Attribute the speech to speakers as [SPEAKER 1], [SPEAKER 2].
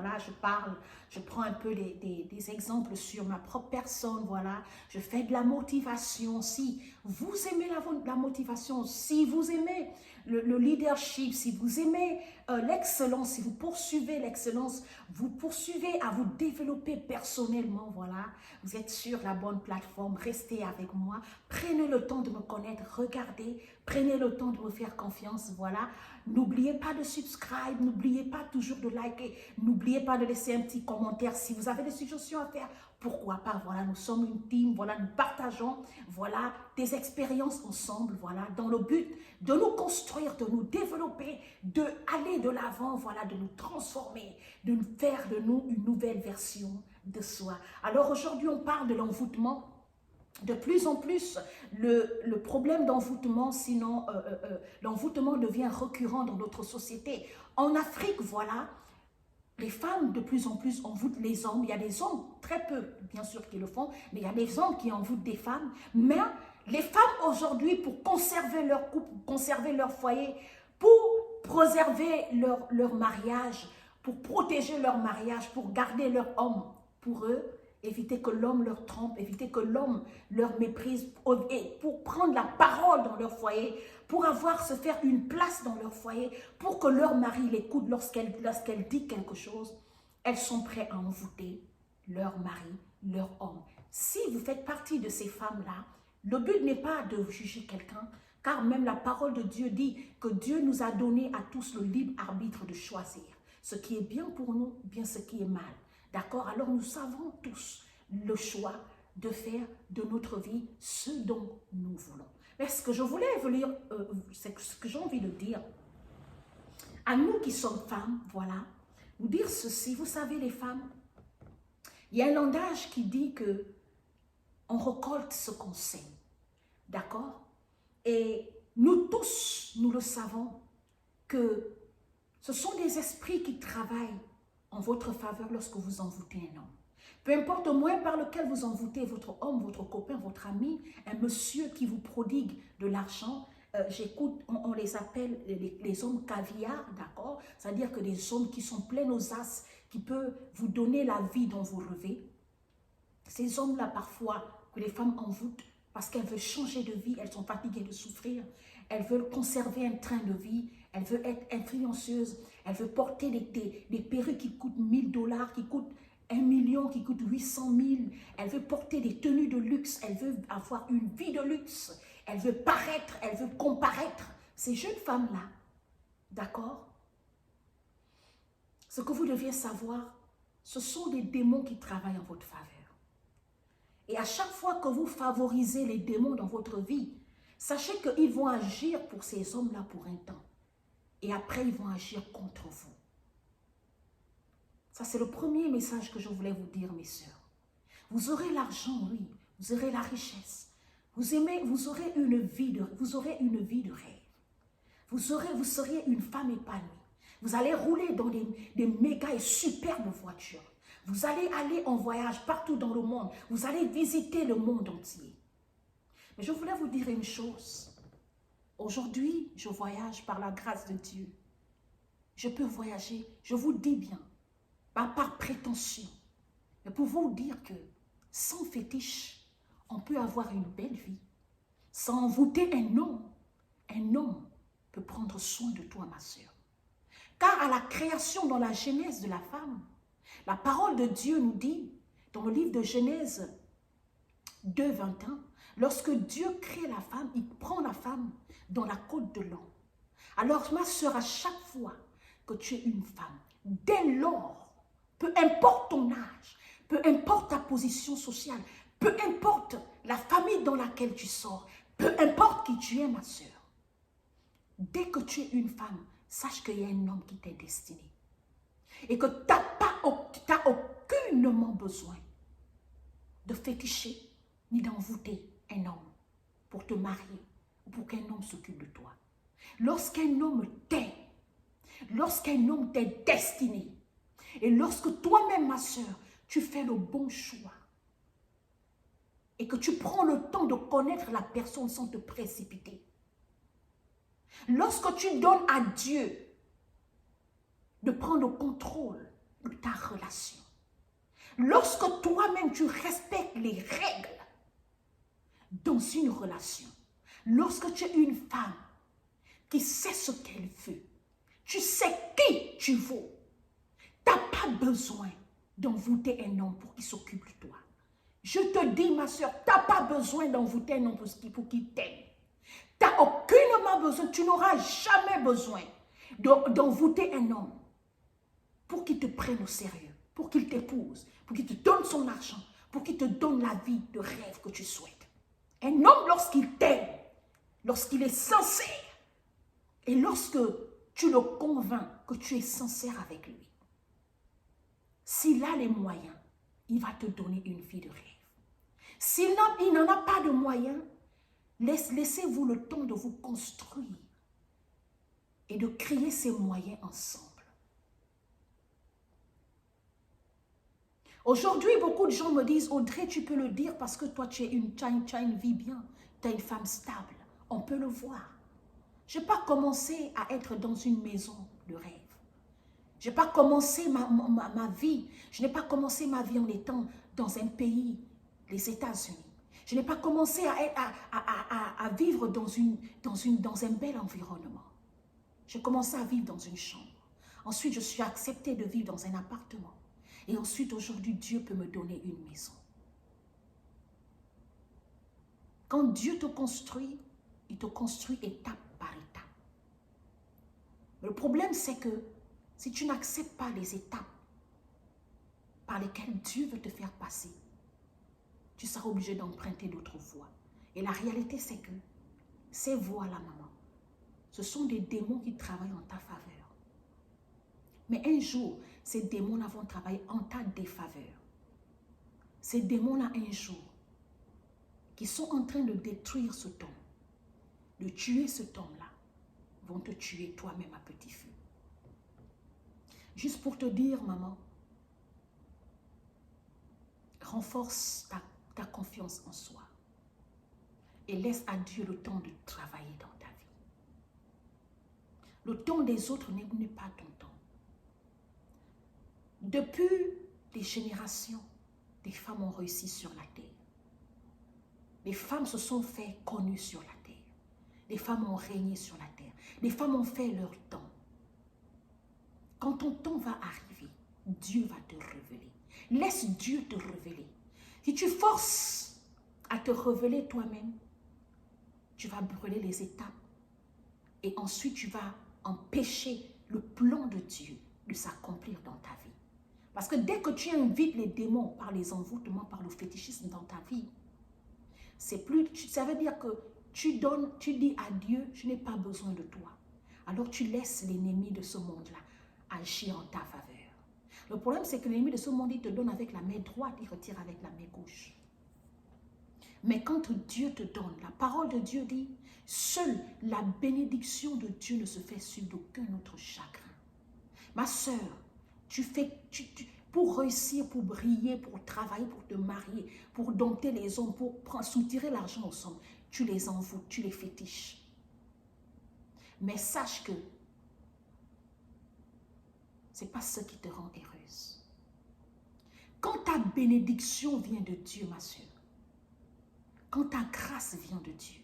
[SPEAKER 1] Voilà, je parle, je prends un peu des exemples sur ma propre personne, voilà. Je fais de la motivation. Si vous aimez la motivation, si vous aimez le leadership, si vous aimez l'excellence, si vous poursuivez l'excellence, vous poursuivez à vous développer personnellement, voilà. Vous êtes sur la bonne plateforme, restez avec moi. Prenez le temps de me connaître, regardez, prenez le temps de me faire confiance, voilà. N'oubliez pas de subscribe, n'oubliez pas toujours de liker, n'oubliez pas de laisser un petit commentaire si vous avez des suggestions à faire. Pourquoi pas, voilà, nous sommes une team, voilà, nous partageons, voilà, des expériences ensemble, voilà, dans le but de nous construire, de nous développer, de aller de l'avant, voilà, de nous transformer, de faire de nous une nouvelle version de soi. Alors aujourd'hui, on parle de l'envoûtement. De plus en plus, le problème d'envoûtement, sinon l'envoûtement devient récurrent dans notre société. En Afrique, voilà, les femmes de plus en plus envoûtent les hommes. Il y a des hommes, très peu bien sûr qui le font, mais il y a des hommes qui envoûtent des femmes. Mais les femmes aujourd'hui, pour conserver leur couple, pour conserver leur foyer, pour préserver leur mariage, pour protéger leur mariage, pour garder leur homme pour eux, éviter que l'homme leur trompe, éviter que l'homme leur méprise, et pour prendre la parole dans leur foyer, pour se faire une place dans leur foyer, pour que leur mari l'écoute lorsqu'elle dit quelque chose, elles sont prêtes à envoûter leur mari, leur homme. Si vous faites partie de ces femmes-là, le but n'est pas de juger quelqu'un, car même la parole de Dieu dit que Dieu nous a donné à tous le libre arbitre de choisir ce qui est bien pour nous, bien ce qui est mal. D'accord? Alors nous savons tous le choix de faire de notre vie ce dont nous voulons. Mais ce que je voulais vous dire, c'est ce que j'ai envie de dire à nous qui sommes femmes, voilà, vous dire ceci. Vous savez les femmes, il y a un langage qui dit que on récolte ce qu'on sème. D'accord? Et nous tous, nous le savons, que ce sont des esprits qui travaillent en votre faveur lorsque vous envoûtez un homme. Peu importe le moyen par lequel vous envoûtez votre homme, votre copain, votre ami, un monsieur qui vous prodigue de l'argent, j'écoute, on les appelle les hommes caviar, d'accord? C'est-à-dire que des hommes qui sont pleins aux as, qui peuvent vous donner la vie dont vous rêvez. Ces hommes-là, parfois, que les femmes envoûtent parce qu'elles veulent changer de vie, elles sont fatiguées de souffrir, elles veulent conserver un train de vie, elles veulent être influenceuses, elles veulent porter des perruques qui coûtent 1000 $, qui coûtent 1 million, qui coûtent 800 000, elles veulent porter des tenues de luxe, elles veulent avoir une vie de luxe, elles veulent paraître, elles veulent comparaître. Ces jeunes femmes-là, d'accord? Ce que vous deviez savoir, ce sont des démons qui travaillent en votre faveur. Et à chaque fois que vous favorisez les démons dans votre vie, sachez qu'ils vont agir pour ces hommes-là pour un temps. Et après, ils vont agir contre vous. Ça, c'est le premier message que je voulais vous dire, mes sœurs. Vous aurez l'argent, oui. Vous aurez la richesse. Vous aurez une vie de rêve. Vous seriez une femme épanouie. Vous allez rouler dans des méga et superbes voitures. Vous allez aller en voyage partout dans le monde. Vous allez visiter le monde entier. Mais je voulais vous dire une chose. Aujourd'hui, je voyage par la grâce de Dieu. Je peux voyager, je vous dis bien, pas par prétention, mais pour vous dire que sans fétiche, on peut avoir une belle vie. Sans envoûter un homme peut prendre soin de toi, ma sœur. Car à la création, dans la genèse de la femme, la parole de Dieu nous dit, dans le livre de Genèse 2, 21, lorsque Dieu crée la femme, il prend la femme dans la côte de l'homme. Alors, ma sœur, à chaque fois que tu es une femme, dès lors, peu importe ton âge, peu importe ta position sociale, peu importe la famille dans laquelle tu sors, peu importe qui tu es, ma sœur, dès que tu es une femme, sache qu'il y a un homme qui t'est destiné. Et que tu n'as aucunement besoin de féticher ni d'envoûter un homme pour te marier ou pour qu'un homme s'occupe de toi. Lorsqu'un homme t'aime, lorsqu'un homme t'est destiné, et lorsque toi-même, ma soeur, tu fais le bon choix et que tu prends le temps de connaître la personne sans te précipiter, lorsque tu donnes à Dieu de prendre le contrôle ta relation. Lorsque toi-même tu respectes les règles dans une relation, lorsque tu es une femme qui sait ce qu'elle veut, tu sais qui tu vaux, tu n'as pas besoin d'envoûter un homme pour qu'il s'occupe de toi. Je te dis, ma soeur, tu n'as pas besoin d'envoûter un homme pour qu'il t'aime. Tu n'as aucunement besoin, tu n'auras jamais besoin d'envoûter un homme pour qu'il te prenne au sérieux, pour qu'il t'épouse, pour qu'il te donne son argent, pour qu'il te donne la vie de rêve que tu souhaites. Un homme, lorsqu'il t'aime, lorsqu'il est sincère, et lorsque tu le convaincs que tu es sincère avec lui, s'il a les moyens, il va te donner une vie de rêve. S'il n'en a pas de moyens, laissez-vous le temps de vous construire et de créer ces moyens ensemble. Aujourd'hui, beaucoup de gens me disent, Audrey, tu peux le dire parce que toi, tu as une vie bien, tu as une femme stable. On peut le voir. Je n'ai pas commencé à être dans une maison de rêve. Je n'ai pas commencé ma vie. Je n'ai pas commencé ma vie en étant dans un pays, les États-Unis. Je n'ai pas commencé à vivre dans un bel environnement. J'ai commencé à vivre dans une chambre. Ensuite, je suis acceptée de vivre dans un appartement. Et ensuite, aujourd'hui, Dieu peut me donner une maison. Quand Dieu te construit, il te construit étape par étape. Le problème, c'est que si tu n'acceptes pas les étapes par lesquelles Dieu veut te faire passer, tu seras obligé d'emprunter d'autres voies. Et la réalité, c'est que ces voies-là, maman, ce sont des démons qui travaillent en ta faveur. Mais un jour, ces démons-là vont travailler en ta défaveur. Ces démons-là, un jour, qui sont en train de détruire ce homme, de tuer cet homme-là, vont te tuer toi-même à petit feu. Juste pour te dire, maman, renforce ta confiance en soi et laisse à Dieu le temps de travailler dans ta vie. Le temps des autres n'est pas ton temps. Depuis des générations, des femmes ont réussi sur la terre. Les femmes se sont fait connues sur la terre. Les femmes ont régné sur la terre. Les femmes ont fait leur temps. Quand ton temps va arriver, Dieu va te révéler. Laisse Dieu te révéler. Si tu forces à te révéler toi-même, tu vas brûler les étapes et ensuite tu vas empêcher le plan de Dieu de s'accomplir dans ta vie. Parce que dès que tu invites les démons par les envoûtements, par le fétichisme dans ta vie, ça veut dire que tu dis à Dieu, je n'ai pas besoin de toi. Alors tu laisses l'ennemi de ce monde-là agir en ta faveur. Le problème, c'est que l'ennemi de ce monde, il te donne avec la main droite, il retire avec la main gauche. Mais quand Dieu te donne, la parole de Dieu dit, seule la bénédiction de Dieu ne se fait suivre d'aucun autre chagrin. Ma soeur, pour réussir, pour briller, pour travailler, pour te marier, pour dompter les hommes, pour soutirer l'argent aux hommes, tu les envoûtes, tu les fétiches. Mais sache que ce n'est pas ce qui te rend heureuse. Quand ta bénédiction vient de Dieu, ma soeur, quand ta grâce vient de Dieu,